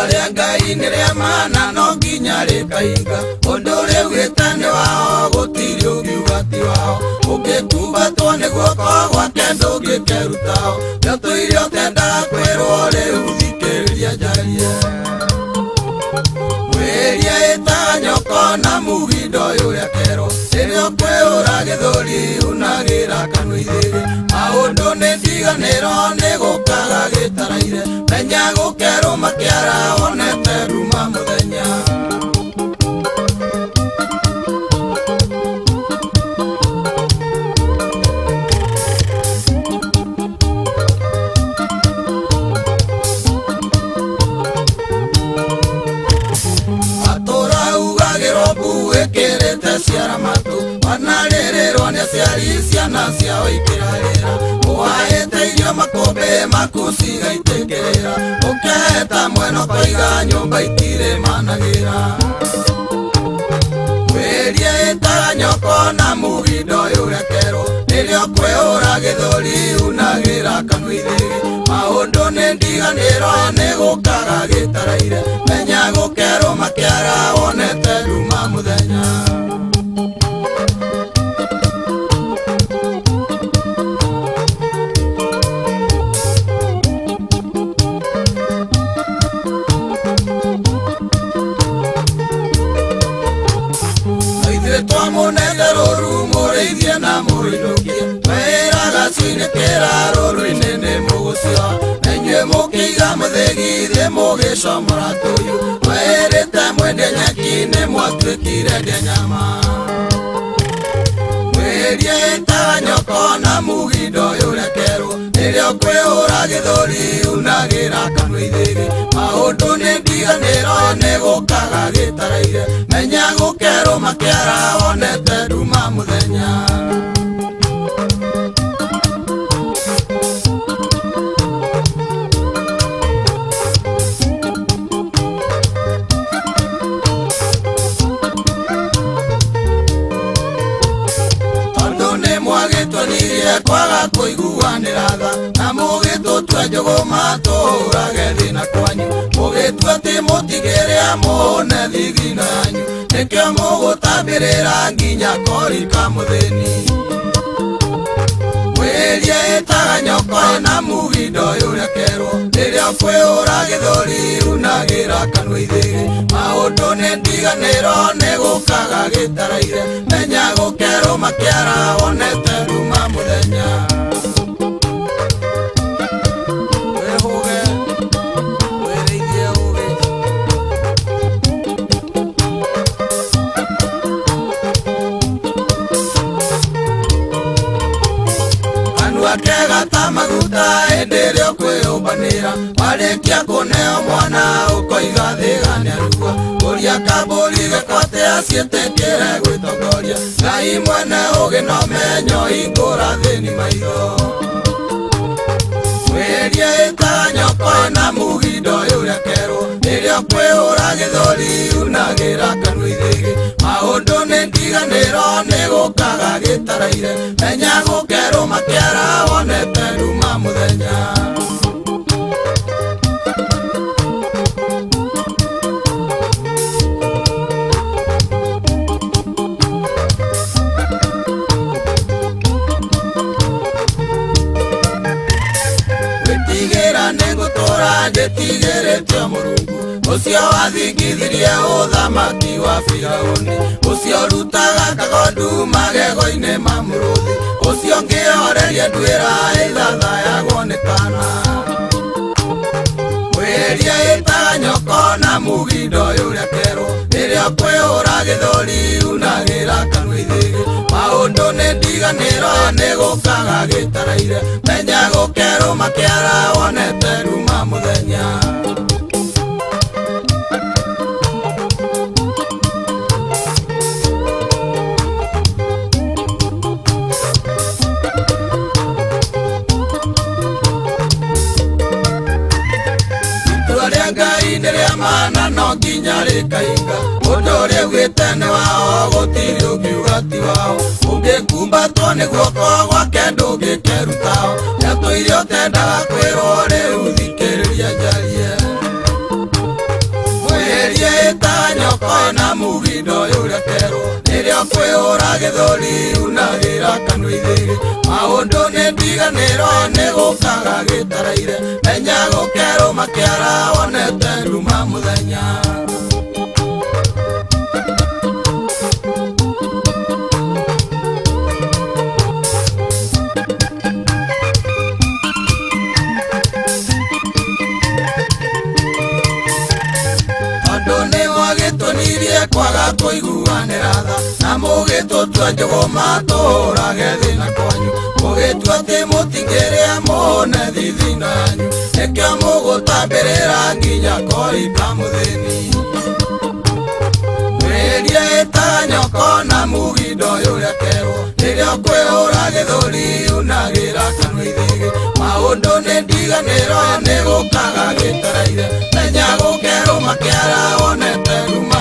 rĩa Ngai nĩ rĩa mana no nginya rĩkainga. Ũndũ ũrĩa wĩtane wao gũtirĩ ũngiuga ti wao. Ũngĩkumbatwo nĩ guoko gwake ndũngĩkerutao. Ndeto iria ũtendaga kwĩrwo rĩu thikĩrĩria njarie. Mwĩria ĩtaga nyoko na mugindo ũrĩa kero. Rĩrĩa ũkwĩũra gĩthũri unagĩra kanua ithĩrĩ. Maũndũ nĩ ndiganĩro nĩ gũkaga gĩtaraire. Menya gũkerwo makĩara wonete nduma mũthenya. Wĩkĩrĩte ciara matũ wanarĩrĩrwo nĩ aciari ciana ciao ikĩrarĩra. Ũhaĩte irio makũmbĩ maku cigaitĩkĩrĩra. Ũkeheta mwena koiga nyũmba itirĩ managĩra. Mwĩria ĩtaga nyoko na mugindo ũrĩa kero. Rĩrĩa ũkwĩũra gĩthũri unagĩra kanua ithĩrĩ. Maũndũ nĩ ndiganĩro nĩ gũkaga gĩtaraire. Menya gũkerwo makĩara wonete nduma mũthenya. Twamunete rũru mũrĩithie na mũrĩnũkie. Twĩraga cinĩkĩra rũru-inĩ nĩ mũgũcio. Na inyuĩ mũkĩiga mũthĩgithie mũgĩcomora tũyũ. Twĩrĩte mwende nyeki nĩ mwatuĩkire ndĩa nyama. Mwĩria ĩtaga nyoko na mugindo ũrĩa kero. Rĩrĩa ũkwĩũra gĩthũri unagĩra kanua ithĩrĩ. Maũndũ nĩ ndiganĩro nĩ gũkaga gĩtaraire. Menya gũkerwo makĩara wonete nduma mũthenya. Tondũ nĩ mwagĩtwonirie kwaga kũiguanĩra tha. Na mũgĩtũtua njũgũma tũũrage thĩna kwanyu. Mũgĩtua atĩ mũtigĩrĩa mũhũne thigino yanyu. Nĩkĩo mũgũtambĩrĩra nginya korika mũthĩni. Mwĩria ĩtaga nyoko na mugindo ũrĩa kero. Rĩrĩa ũkwĩũra gĩthũri unagĩra kanua ithĩrĩ. Maũndũ nĩ ndiganĩro nĩ gũkaga gĩtaraire. Menya gũkerwo makĩara wonete nduma mũthenya. Wĩhũge wĩrĩithie ũgĩ. Kanua kega ta maguta hĩndĩ ĩrĩa ũkwĩyũmbanĩra. Warĩkia kũneo mwana ũkoiga thĩga nĩarua. Ũria kambũri gĩkwate aciĩtĩkĩre gwĩtongoria. Ngai mwene ũgĩ no menyo hingũra thĩni maitho. Mwĩria ĩtaga nyoko na mugindo ũrĩa kero. Rĩrĩa ũkwĩũra gĩthũri unagĩra kanua ithĩrĩ. Maũndũ nĩ ndiganĩro nĩ gũkaga gĩtaraire. Menya gũkerwo makĩara wonete nduma mũthenya. Gwĩtigĩra nĩ gũtũũra ndĩtigĩrĩtio Mũrungu. Ũcio wathingithirie ũthamaki wa Firaũni. Ũcio rutaga kagondu magego-inĩ ma mũrũthi. Ũcio ngĩoreria nduĩra ĩthathayagwo nĩ kana. Mwĩria ĩtaga nyoko na mugindo ũrĩa kero. Rĩrĩa ũkwĩũra gĩthũri unagĩra kanua ithĩrĩ. Maũndũ nĩ ndiganĩro nĩ gũkaga gĩtaraire. Menya gũkerwo makĩara wonete nduma mũthenya. Ngai nĩ rĩa mana no nginya rĩkainga. Ũndũ ũrĩa wĩtane wao gũtirĩ ũngiuga ti wao. Ũngĩkumbatwo nĩ guoko gwake ndũngĩkerutao. Ndeto iria ũtendaga kwĩrwo rĩu thikĩrĩria njarie. nyoko na mugindo yuria kero nirio kwihura githuri unagira kanua ithiri maundu ni ndiganiro nigukaga gitaraire menya gukero makiara wonete nduma muthenya kwaga kuiguanira tha na mugitutua njuguma turage thina kwanyu mugitua ati mutingiria mone thithino yanyu nikio mugutambirira nginya korika muthini mwirie itaga nyoko na mugindo yuria kero nirio kwihura githuri unagira kanua ithigi maundu ni ndiganiro nigukaga gitaraire menya gukero makiara wonete nduma